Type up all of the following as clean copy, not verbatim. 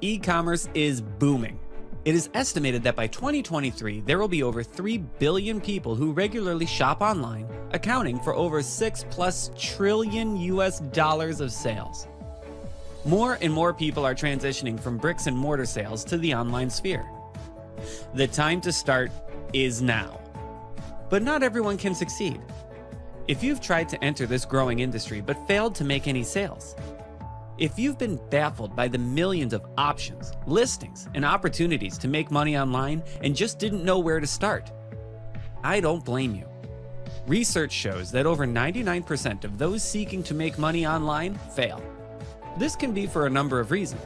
E-commerce is booming. It is estimated that by 2023, there will be over 3 billion people who regularly shop online, accounting for over $6+ trillion of sales. More and more people are transitioning from bricks and mortar sales to the online sphere. The time to start is now. But not everyone can succeed. If you've tried to enter this growing industry but failed to make any sales, if you've been baffled by the millions of options, listings, and opportunities to make money online and just didn't know where to start, I don't blame you. Research shows that over 99% of those seeking to make money online fail. This can be for a number of reasons.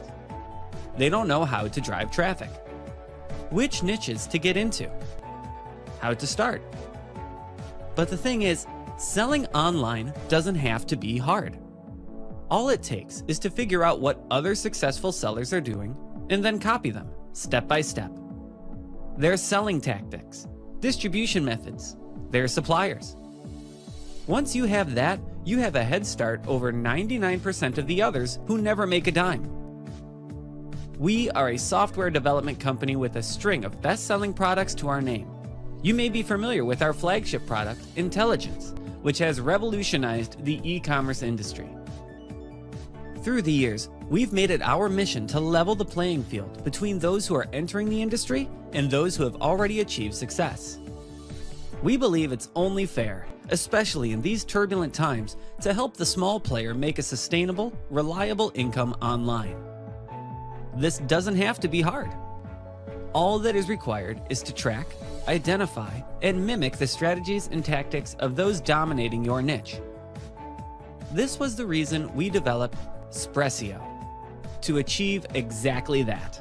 They don't know how to drive traffic, which niches to get into, how to start. But the thing is, selling online doesn't have to be hard. All it takes is to figure out what other successful sellers are doing and then copy them step by step. Their selling tactics, distribution methods, their suppliers. Once you have that, you have a head start over 99% of the others who never make a dime. We are a software development company with a string of best-selling products to our name. You may be familiar with our flagship product, Intelligence, which has revolutionized the e-commerce industry. Through the years, we've made it our mission to level the playing field between those who are entering the industry and those who have already achieved success. We believe it's only fair, especially in these turbulent times, to help the small player make a sustainable, reliable income online. This doesn't have to be hard. All that is required is to track, identify, and mimic the strategies and tactics of those dominating your niche. This was the reason we developed Sprecio, to achieve exactly that.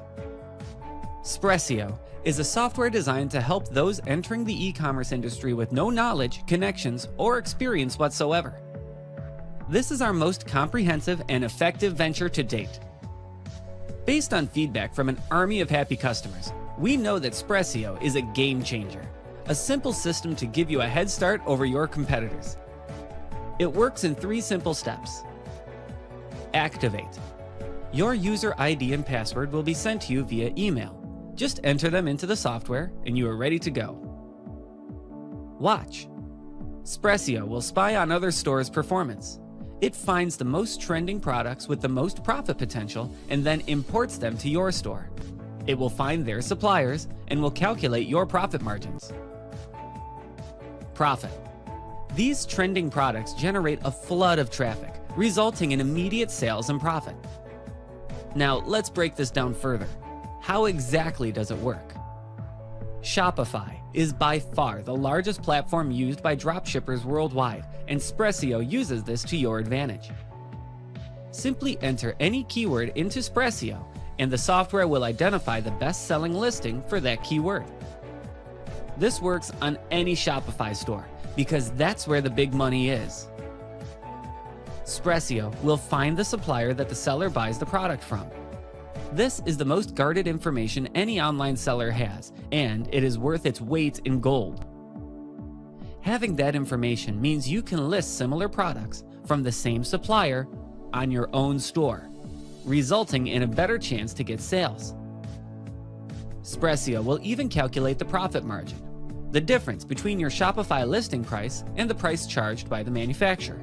Sprecio is a software designed to help those entering the e-commerce industry with no knowledge, connections, or experience whatsoever. This is our most comprehensive and effective venture to date. Based on feedback from an army of happy customers, we know that Sprecio is a game changer, a simple system to give you a head start over your competitors. It works in 3 simple steps. Activate. Your user ID and password will be sent to you via email. Just enter them into the software and you are ready to go. Watch. Sprecio will spy on other stores' performance. It finds the most trending products with the most profit potential and then imports them to your store. It will find their suppliers and will calculate your profit margins. Profit. These trending products generate a flood of traffic, resulting in immediate sales and profit. Now, let's break this down further. How exactly does it work? Shopify is by far the largest platform used by dropshippers worldwide, and Sprecio uses this to your advantage. Simply enter any keyword into Sprecio, and the software will identify the best-selling listing for that keyword. This works on any Shopify store, because that's where the big money is. Sprecio will find the supplier that the seller buys the product from. This is the most guarded information any online seller has, and it is worth its weight in gold. Having that information means you can list similar products from the same supplier on your own store, resulting in a better chance to get sales. Sprecio will even calculate the profit margin, the difference between your Shopify listing price and the price charged by the manufacturer.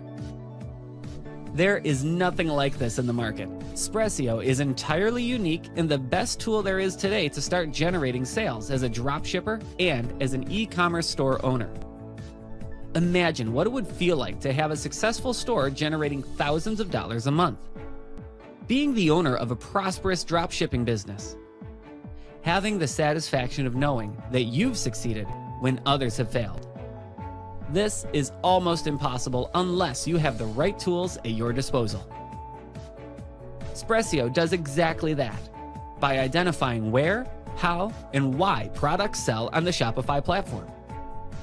There is nothing like this in the market. Sprecio is entirely unique and the best tool there is today to start generating sales as a dropshipper and as an e-commerce store owner. Imagine what it would feel like to have a successful store generating thousands of dollars a month. Being the owner of a prosperous dropshipping business. Having the satisfaction of knowing that you've succeeded when others have failed. This is almost impossible unless you have the right tools at your disposal. Sprecio does exactly that by identifying where, how, and why products sell on the Shopify platform,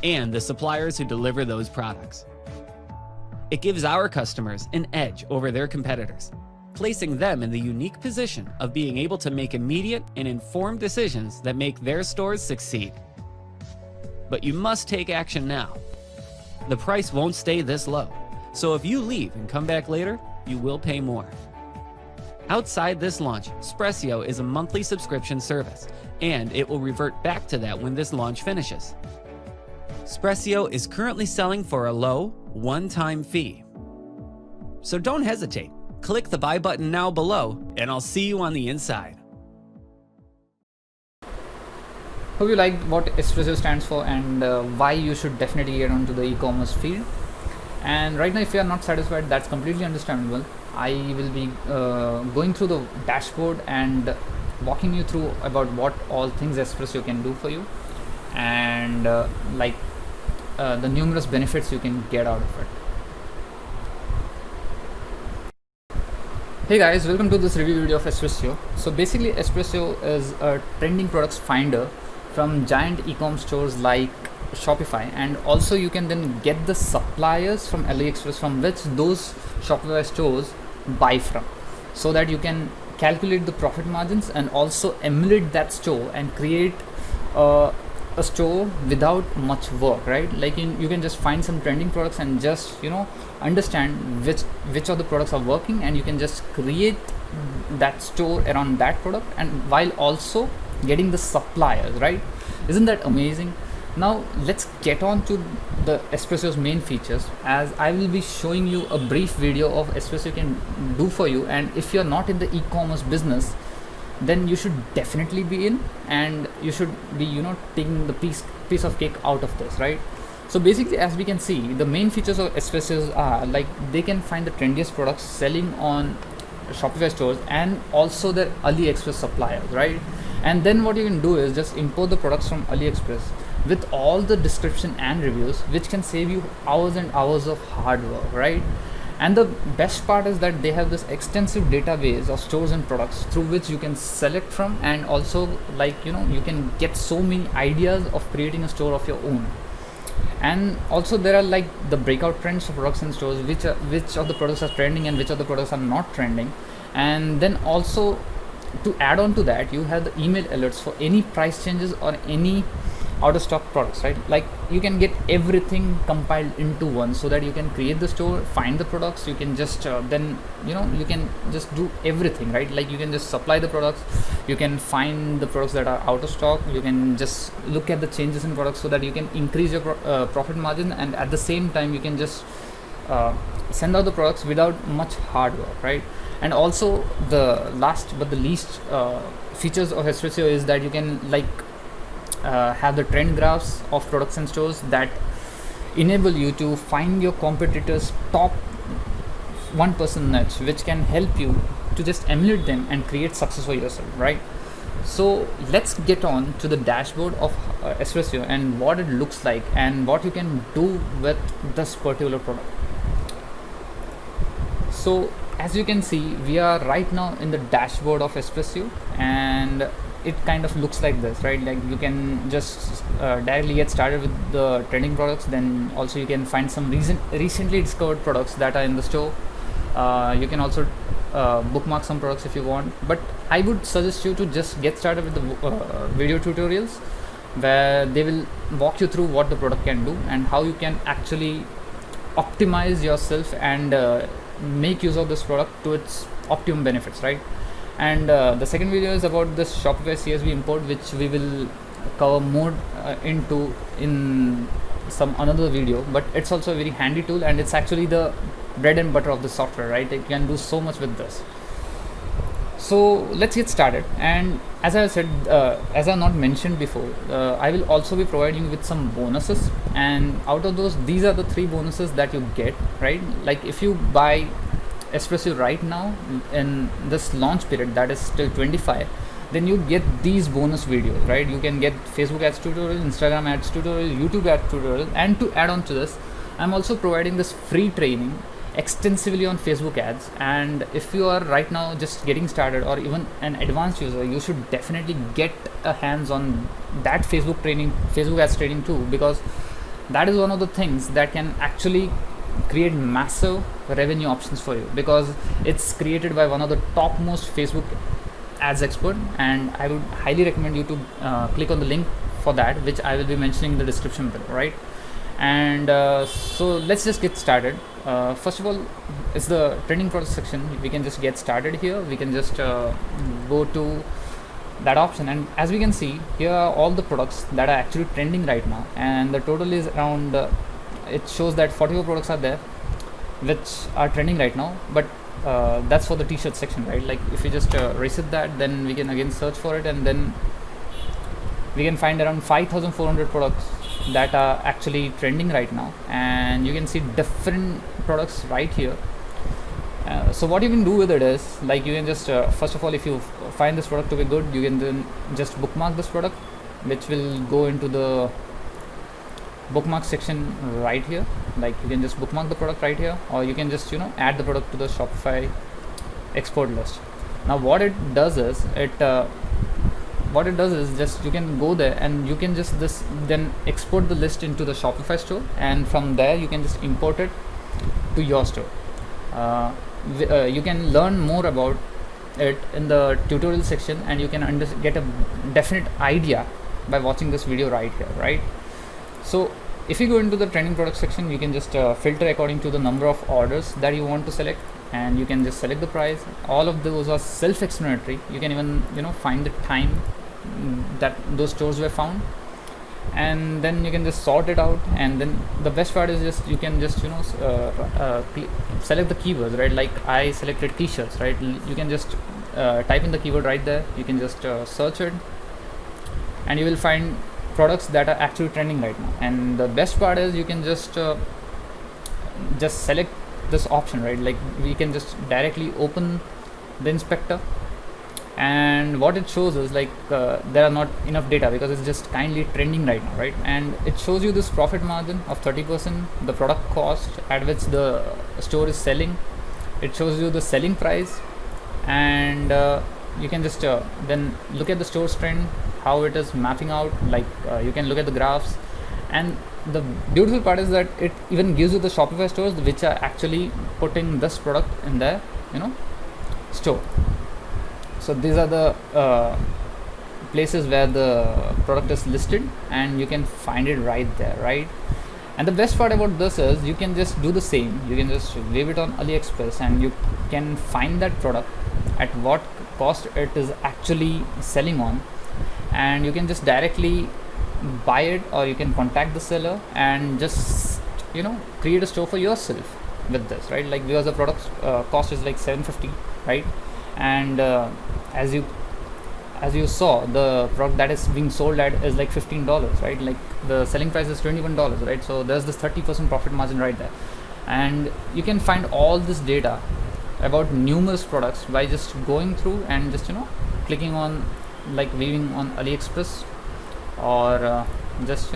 and the suppliers who deliver those products. It gives our customers an edge over their competitors, placing them in the unique position of being able to make immediate and informed decisions that make their stores succeed. But you must take action now. The price won't stay this low, so if you leave and come back later, you will pay more. Outside this launch, Sprecio is a monthly subscription service, and it will revert back to that when this launch finishes. Sprecio is currently selling for a low, one-time fee. So don't hesitate. Click the buy button now below, and I'll see you on the inside. Hope you liked what Sprecio stands for and why you should definitely get onto the e-commerce field. And right now, if you are not satisfied, that's completely understandable. I will be going through the dashboard and walking you through about what all things Sprecio can do for you, and the numerous benefits you can get out of it. Hey guys, welcome to this review video of Sprecio. So basically, Sprecio is a trending products finder from giant e-com stores like Shopify, and also you can then get the suppliers from AliExpress from which those Shopify stores buy from, so that you can calculate the profit margins and also emulate that store and create a store without much work, right? Like you can just find some trending products and just understand which of the products are working, and you can just create that store around that product, and while also getting the suppliers, right? Isn't that amazing? Now let's get on to the Sprecio's main features, as I will be showing you a brief video of Sprecio can do for you. And if you're not in the e-commerce business, then you should definitely be in, and you should be taking the piece of cake out of this, right? So basically, as we can see, the main features of Sprecio are like they can find the trendiest products selling on Shopify stores and also their AliExpress suppliers, right? And then what you can do is just import the products from AliExpress with all the description and reviews, which can save you hours and hours of hard work, right? And the best part is that they have this extensive database of stores and products through which you can select from, and also you can get so many ideas of creating a store of your own. And also there are like the breakout trends for products and stores, which of the products are trending and which of the products are not trending. And then also, to add on to that, you have the email alerts for any price changes or any out of stock products, right? Like you can get everything compiled into one, so that you can create the store, find the products, you can just then you can just do everything, right? Like you can just supply the products, you can find the products that are out of stock, you can just look at the changes in products so that you can increase your profit margin, and at the same time you can just send out the products without much hard work, right? And also the last but the least features of Sprecio is that you can have the trend graphs of products and stores that enable you to find your competitors' top 1% niche, which can help you to just emulate them and create success for yourself, right? So let's get on to the dashboard of Sprecio and what it looks like and what you can do with this particular product. So as you can see, we are right now in the dashboard of Sprecio, and it kind of looks like this, right? Like you can just directly get started with the trending products. Then also you can find some recently discovered products that are in the store. You can also bookmark some products if you want, but I would suggest you to just get started with the video tutorials, where they will walk you through what the product can do and how you can actually optimize yourself and make use of this product to its optimum benefits, right? And the second video is about this Shopify CSV import, which we will cover more into in some another video, but it's also a very handy tool, and it's actually the bread and butter of the software, right? You can do so much with this. So let's get started. And as I said, as I not mentioned before, I will also be providing you with some bonuses, and out of those, these are the 3 bonuses that you get, right? Like if you buy Sprecio right now in this launch period, that is till 25, then you get these bonus videos, right? You can get Facebook ads tutorial, Instagram ads tutorial, YouTube ads tutorial, and to add on to this, I'm also providing this free training extensively on Facebook ads. And if you are right now just getting started or even an advanced user, you should definitely get a hands on that Facebook ads training too, because that is one of the things that can actually create massive revenue options for you, because it's created by one of the topmost Facebook ads expert, and I would highly recommend you to click on the link for that, which I will be mentioning in the description below, right? And so let's just get started. First of all, it's the trending products section. We can just get started here. We can just go to that option, and as we can see here are all the products that are actually trending right now, and the total is around it shows that 44 products are there which are trending right now. But that's for the t-shirt section, right? Like if we just reset that, then we can again search for it, and then we can find around 5400 products that are actually trending right now, and you can see different products right here. So what you can do with it is, like, you can just first of all, if you find this product to be good, you can then just bookmark this product, which will go into the bookmark section right here. Like you can just bookmark the product right here, or you can just add the product to the Shopify export list. Now what it does is just you can go there and you can just then export the list into the Shopify store, and from there you can just import it to your store. You can learn more about it in the tutorial section, and you can get a definite idea by watching this video right here, right? So if you go into the trending product section, you can just filter according to the number of orders that you want to select, and you can just select the price. All of those are self-explanatory. You can even find the time that those stores were found, and then you can just sort it out. And then the best part is just you can just select the keywords, right? Like I selected t-shirts, right? You can just type in the keyword right there. You can just search it, and you will find products that are actually trending right now. And the best part is you can just select this option, right? Like we can just directly open the inspector, and what it shows is like there are not enough data because it's just kindly trending right now, right? And it shows you this profit margin of 30%, the product cost at which the store is selling. It shows you the selling price, and you can just then look at the store's trend, how it is mapping out. Like you can look at the graphs, and the beautiful part is that it even gives you the Shopify stores which are actually putting this product in their store. So these are the places where the product is listed, and you can find it right there, right? And the best part about this is you can just do the same. You can just leave it on AliExpress, and you can find that product at what cost it is actually selling on, and you can just directly buy it, or you can contact the seller and just create a store for yourself with this, right? Like because the product cost is like $750, right? And as you saw, the product that is being sold at is like $15, right? Like the selling price is $21, right? So there's this 30% profit margin right there, and you can find all this data about numerous products by just going through and just clicking on, like viewing on AliExpress, or just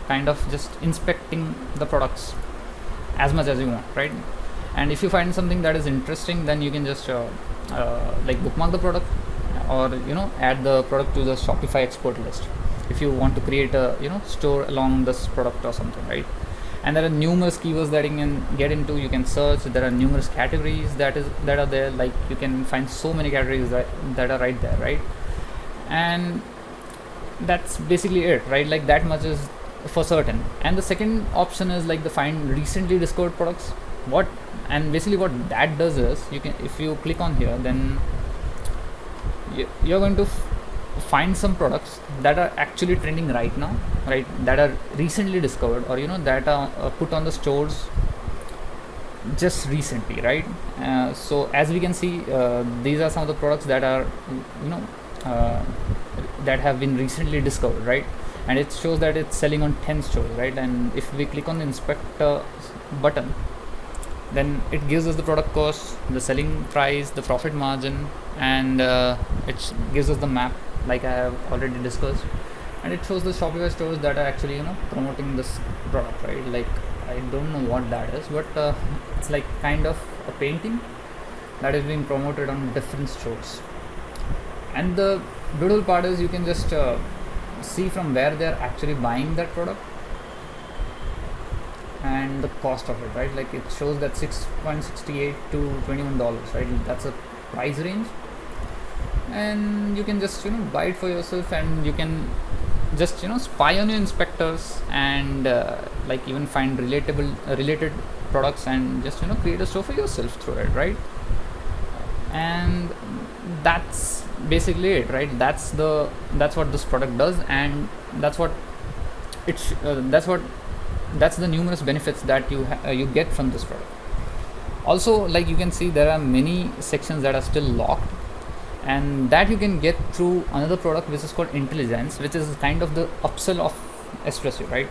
kind of just inspecting the products as much as you want, right? And if you find something that is interesting, then you can just like bookmark the product, or add the product to the Shopify export list if you want to create a store along this product or something, right? And there are numerous keywords that you can get into. You can search. There are numerous categories that are there. Like you can find so many categories that are right there, right? And that's basically it, right? Like that much is for certain. And the second option is like the find recently discovered products. Basically what that does is, you can, if you click on here, then you're going to find some products that are actually trending right now, right? That are recently discovered, or that are put on the stores just recently, right? So as we can see, these are some of the products that are that have been recently discovered, right? And it shows that it's selling on 10 stores, right? And if we click on the inspector button, then it gives us the product cost, the selling price, the profit margin, and it gives us the map, like I have already discussed. And it shows the Shopify stores that are actually promoting this product, right? Like I don't know what that is, but it's like kind of a painting that is being promoted on different stores. And the beautiful part is you can just see from where they are actually buying that product and the cost of it, right? Like it shows that $6.68 to $21, right? That's a price range, and you can just buy it for yourself, and you can just spy on your inspectors and like even find related products and just create a store for yourself through it, right? And that's basically it, right? That's what this product does, and that's what that's the numerous benefits that you get from this product. Also, like you can see, there are many sections that are still locked, and that you can get through another product which is called Intelligence, which is kind of the upsell of Espresso, right?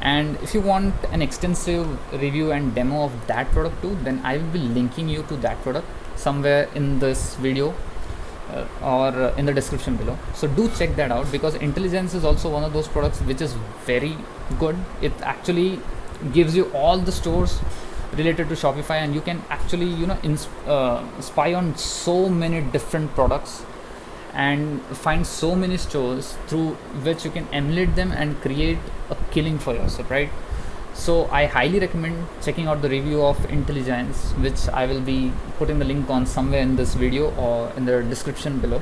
And if you want an extensive review and demo of that product too, then I will be linking you to that product somewhere in this video or in the description below. So do check that out, because Intelligence is also one of those products which is very good. It actually gives you all the stores related to Shopify, and you can actually spy on so many different products and find so many stores through which you can emulate them and create a killing for yourself, right? So I highly recommend checking out the review of Intelligence, which I will be putting the link on somewhere in this video or in the description below.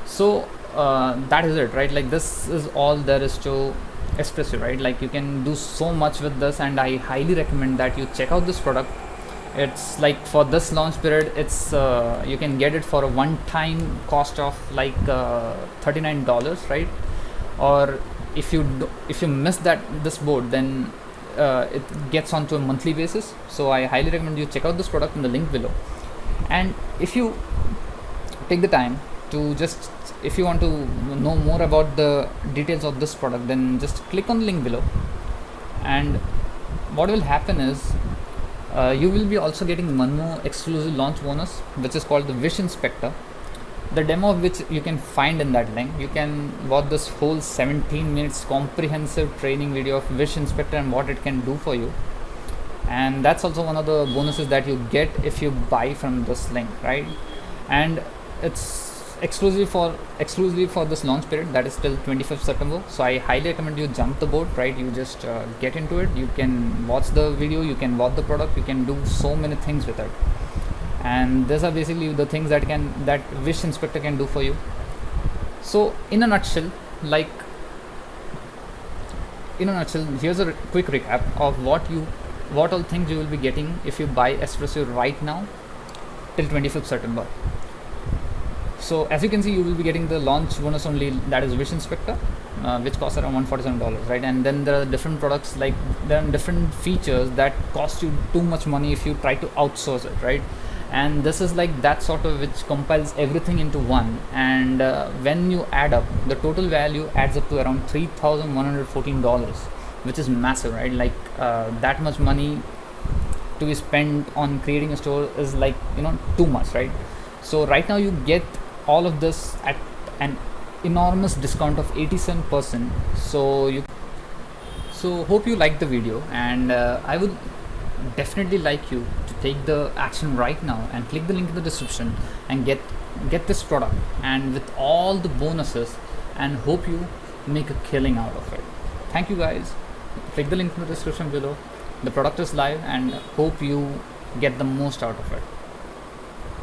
So that is it, right? Like, this is all there is to Espresso, right? Like, you can do so much with this, and I highly recommend that you check out this product. It's like, for this launch period, it's you can get it for a one-time cost of like $39, right? Or if you miss this board, then it gets onto a monthly basis. So I highly recommend you check out this product in the link below. And if you take the time to just, if you want to know more about the details of this product, then just click on the link below. And what will happen is you will be also getting one more exclusive launch bonus, which is called the Wish Inspector, the demo of which you can find in that link. You can watch this whole 17 minutes comprehensive training video of Wish Inspector and what it can do for you. And that's also one of the bonuses that you get if you buy from this link, right? And it's exclusively for this launch period, that is till 25th September. So I highly recommend you jump the boat, right? You just get into it. You can watch the video, you can watch the product, you can do so many things with it. And these are basically the things that Wish Inspector can do for you. So in a nutshell, here's a quick recap of what all things you will be getting if you buy Espresso right now till 25th September. So as you can see, you will be getting the launch bonus only, that is Wish Inspector, which costs around $147, right? And then there are different products, like there are different features that cost you too much money if you try to outsource it, right? And this is like that sort of which compiles everything into one, and when you add up, the total value adds up to around $3,114, which is massive, right? Like that much money to be spent on creating a store is like too much, right? So right now you get all of this at an enormous discount of 87%. So hope you liked the video, and I would definitely like you to take the action right now and click the link in the description and get this product and with all the bonuses, and hope you make a killing out of it. Thank you guys. Click the link in the description below. The product is live, and hope you get the most out of it.